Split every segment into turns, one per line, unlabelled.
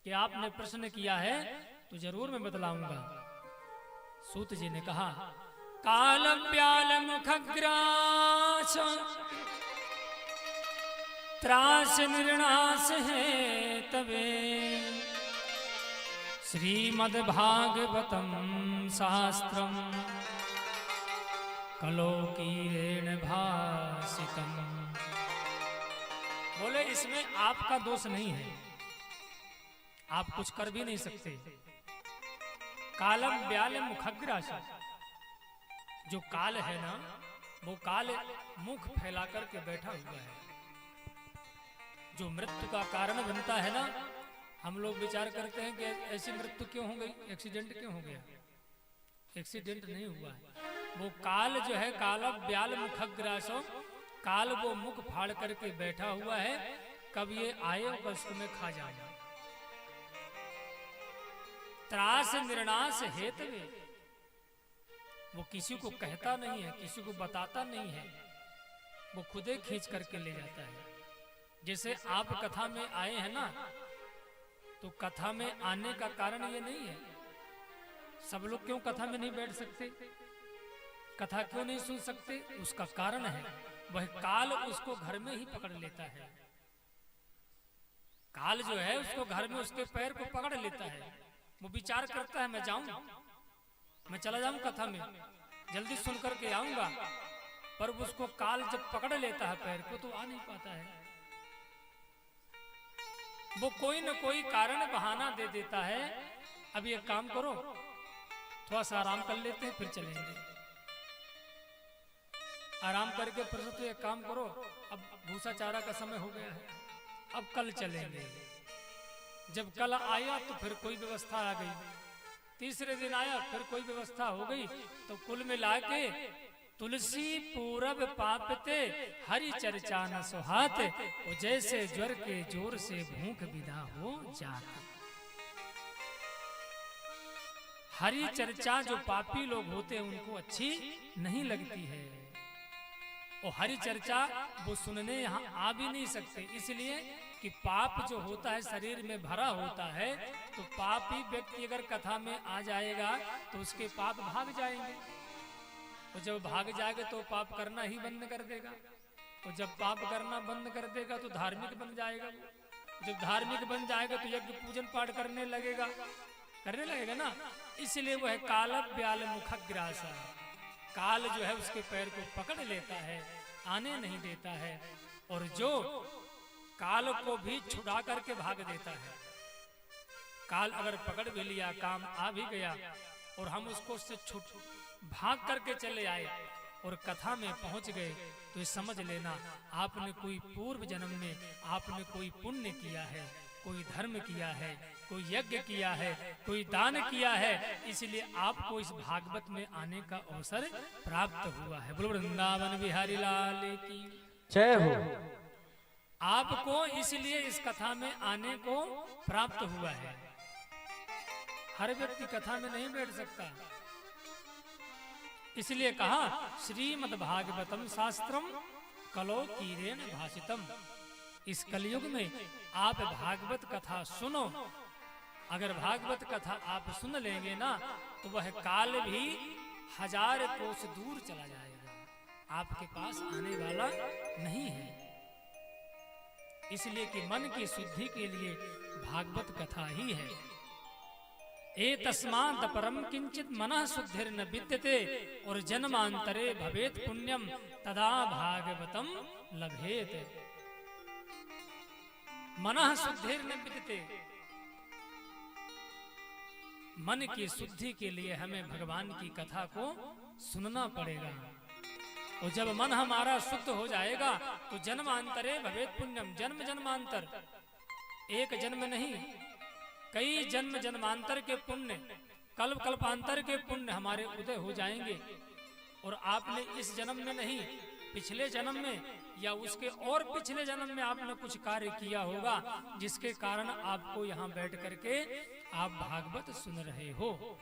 कि आपने प्रश्न किया है तो जरूर मैं बतलाऊंगा। सूत जी ने कहा, काल ब्याल मुखग्रास त्रास निर्णास है तबे, श्रीमद्भागवतम शास्त्रम कलोकीरेण भासितम। बोले इसमें आपका दोष नहीं है, आप कुछ कर भी नहीं सकते। कालम ब्याल मुखग्रास, जो काल है ना, वो काल मुख फैला करके बैठा हुआ है। जो मृत्यु का कारण बनता है ना, हम लोग विचार करते हैं कि ऐसी मृत्यु क्यों हो गई, एक्सीडेंट क्यों हो गया। एक्सीडेंट नहीं हुआ है, वो काल जो है, काल ब्याल मुखग्रासो, काल वो मुख फाड़ करके बैठा हुआ है, कब ये आए और बस तुम्हें खा जाए। त्रास निर्णास हेतवे, वो किसी को कहता नहीं है, किसी को बताता नहीं है, वो खुदे खींच करके ले जाता है। जैसे आप कथा में आए हैं ना, तो कथा में आने का कारण ये नहीं है, सब लोग क्यों कथा में नहीं बैठ सकते, कथा क्यों नहीं सुन सकते, उसका कारण है वह काल उसको घर में ही पकड़ लेता है। काल जो है उसको घर में उसके पैर को पकड़ लेता है। वो विचार करता है मैं जाऊं, मैं चला जाऊं कथा में, जल्दी सुन करके आऊंगा, पर उसको काल जब पकड़ लेता है पैर को तो आ नहीं पाता है। वो कोई न कोई कारण बहाना दे देता है, अब ये काम करो, थोड़ा सा आराम कर लेते हैं फिर चलेंगे। आराम करके फिर तो एक काम करो, अब भूसा चारा का समय हो गया है, अब कल चलेंगे। जब कल आया तो फिर कोई व्यवस्था आ गई, तीसरे दिन आया फिर कोई व्यवस्था हो गई, तो कुल मिला के तुलसी पूरब पापते हरि चर्चा न सुहात, वो जैसे ज्वर के जोर से भूख विदा हो जात। हरि चर्चा जो पापी लोग होते हैं उनको अच्छी नहीं लगती है, और हरि चर्चा वो सुनने यहाँ आ भी नहीं सकते, इसलिए कि पाप जो होता है शरीर में भरा होता है, तो पापी व्यक्ति अगर कथा में आ जाएगा तो उसके पाप भाग जाएंगे, और जब भाग जाएगा तो पाप करना ही बंद कर देगा, और जब पाप करना बंद कर देगा तो धार्मिक बन जाएगा, जब धार्मिक बन जाएगा तो यज्ञ पूजन पाठ करने लगेगा ना। इसलिए वह काल ब्याल मुखग्रासा, काल जो है उसके पैर को पकड़ लेता है, आने नहीं देता है, और जो काल को भी छुड़ा करके भाग देता है। काल अगर पकड़ भी लिया, काम आ भी गया, और हम उसको से छुट भाग करके चले आए और कथा में पहुंच गए, तो ये समझ लेना आपने कोई पूर्व जन्म में आपने कोई पुण्य किया है, कोई धर्म किया है, कोई यज्ञ किया है, कोई दान किया है, इसलिए आपको इस भागवत में आने का अवसर प्राप्त हुआ है। बोलो वृंदावन बिहारी लाल की
जय हो।
आपको इसलिए इस कथा में आने को प्राप्त हुआ है। हर व्यक्ति कथा में नहीं बैठ सकता, इसलिए कहा श्रीमद्भागवतम शास्त्रम कलोकीरेण भाषितम। इस कलयुग में आप भागवत कथा सुनो, अगर भागवत कथा आप सुन लेंगे ना, तो वह काल भी 1000 कोस दूर चला जाएगा, आपके पास आने वाला नहीं है। इसलिए कि मन की शुद्धि के लिए भागवत कथा ही है। एतस्मात् परम किंचित मनः शुद्धिर्न विद्यते, और जन्मांतरे भवेत पुण्यम तदा भागवतम लभेत। मनः शुद्धिर्न विद्यते, मन की शुद्धि के लिए हमें भगवान की कथा को सुनना पड़ेगा, और जब मन हमारा शुद्ध हो जाएगा तो जन्मांतरे भवेत पुण्यम, जन्म जन्मांतर, एक जन्म नहीं, कई जन्म जन्मांतर के पुण्य, कल्प कल्पांतर के पुण्य हमारे उदय हो जाएंगे। और आपने इस जन्म में नहीं, पिछले जन्म में या उसके और पिछले जन्म में आपने कुछ कार्य किया होगा, जिसके कारण आपको यहाँ बैठ करके आप भागवत सुन रहे हो।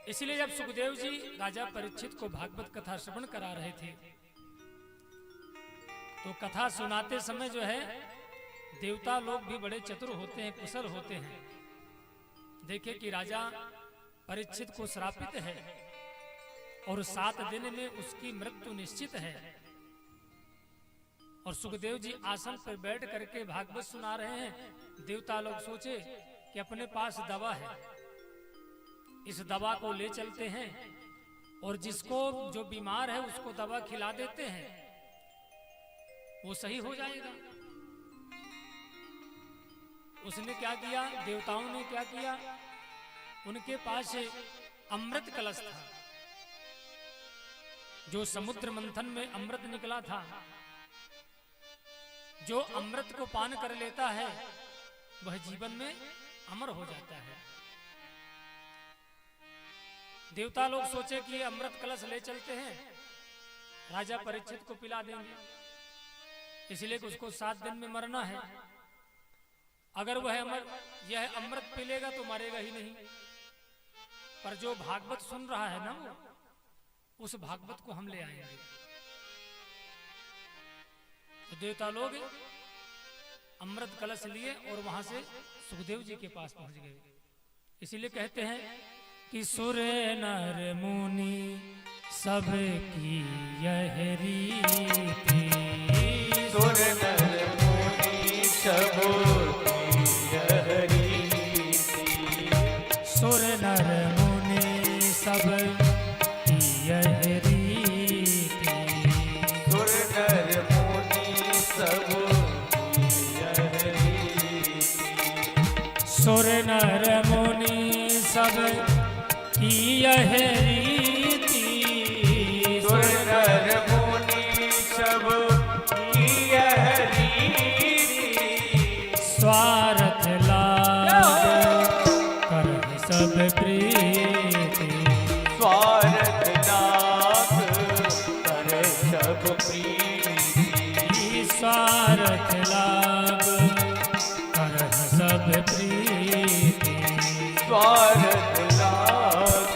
इसलिए जब सुखदेव जी राजा परीक्षित को भागवत कथा श्रवण करा रहे थे, तो कथा सुनाते समय जो है देवता लोग भी बड़े चतुर होते हैं, कुशल होते हैं। देखे कि राजा परीक्षित को श्रापित है और 7 दिन में उसकी मृत्यु निश्चित है, और सुखदेव जी आसन पर बैठ करके भागवत सुना रहे हैं। देवता लोग सोचे कि अपने पास दवा है, इस दवा को ले चलते हैं और जिसको जो बीमार है उसको दवा खिला देते हैं, वो सही हो जाएगा। उसने क्या किया, देवताओं ने क्या किया, उनके पास अमृत कलश था, जो समुद्र मंथन में अमृत निकला था। जो अमृत को पान कर लेता है वह जीवन में अमर हो जाता है। देवता लोग सोचे कि अमृत कलश ले चलते हैं, राजा परीक्षित को पिला देंगे, इसलिए कि उसको 7 दिन में मरना है। अगर वह यह अमृत पी लेगा तो मरेगा ही नहीं, पर जो भागवत सुन रहा है ना, वो उस भागवत को हम ले आएंगे। तो देवता लोग अमृत कलश लिए और वहां से सुखदेव जी के पास पहुंच गए। इसीलिए कहते हैं कि सुर नर मुनि सब की यह रीति,
सुर नर मुनि सब की यह रीति,
सुर नर मुनि सब की यह रीति,
सुर नर मुनि सब की यह रीति,
सुर नर मुनि सब की यह रीति,
सुर नर मुनि सब की यह रीति,
स्वार्थ लाभ कर सब प्रीति,
स्वार्थ लाभ कर सब प्रीति,
स्वार्थ लाभ कर सब प्रीति,
स्वार्थ लाभ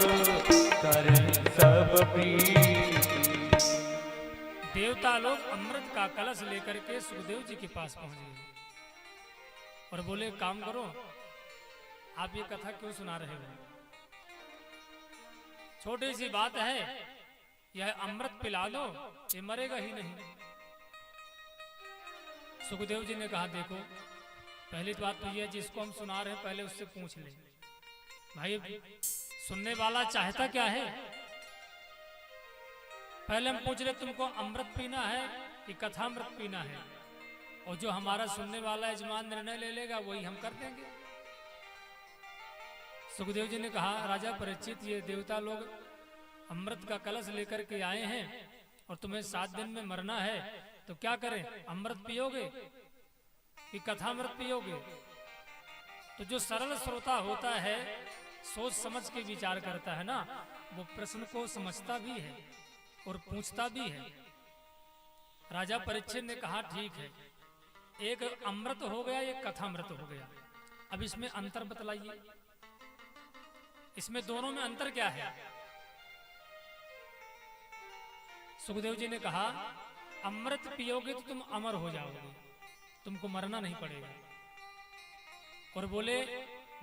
कर सब प्रीति।
देवता लोग अमृत का कलश लेकर के सुखदेव जी के पास पहुंच गए और बोले, काम करो, आप ये कथा क्यों सुना रहे हो? छोटी सी बात है, यह अमृत पिला दो, ये मरेगा ही नहीं। सुखदेव जी ने कहा, देखो पहली बात तो यह, जिसको हम सुना रहे हैं पहले उससे पूछ ले, भाई सुनने वाला चाहता क्या है। पहले हम पूछ ले, तुमको अमृत पीना है कि कथामृत पीना है, और जो हमारा सुनने वाला यजमान निर्णय ले लेगा वही हम कर देंगे। सुखदेव जी ने कहा, राजा परीक्षित, ये देवता लोग अमृत का कलश लेकर के आए हैं और तुम्हें 7 दिन में मरना है, तो क्या करें, अमृत पियोगे कि कथामृत पियोगे? तो जो सरल श्रोता होता है, सोच समझ के विचार करता है ना, वो प्रश्न को समझता भी है और पूछता भी है। राजा परीक्षित ने कहा, ठीक है, एक अमृत हो गया, एक कथामृत हो गया, अब इसमें अंतर बतलाइए, इसमें दोनों में अंतर क्या है? सुखदेव जी ने कहा, अमृत पियोगे तो तुम अमर हो जाओगे, तुमको मरना नहीं पड़ेगा। और बोले,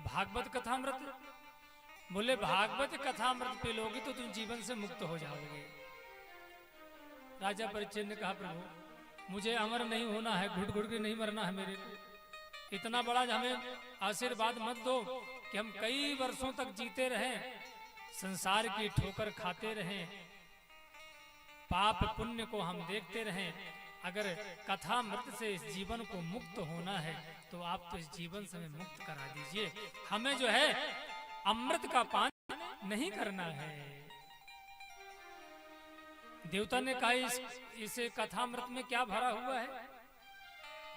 भागवत कथामृत? बोले, भागवत कथामृत पी लोगे तो तुम जीवन से मुक्त हो जाओगे। राजा परीक्षित ने कहा, प्रभु मुझे अमर नहीं होना है, घुट घुट के नहीं मरना है मेरे को, इतना बड़ा हमें आशीर्वाद मत दो कि हम कई वर्षों तक जीते रहें, संसार की ठोकर खाते रहें, पाप पुण्य को हम देखते रहें। अगर कथामृत से इस जीवन को मुक्त होना है तो आप तो इस जीवन से हमें मुक्त करा दीजिए, हमें जो है अमृत का पान नहीं करना है। देवता ने कहा, इस कथामृत में क्या भरा हुआ है?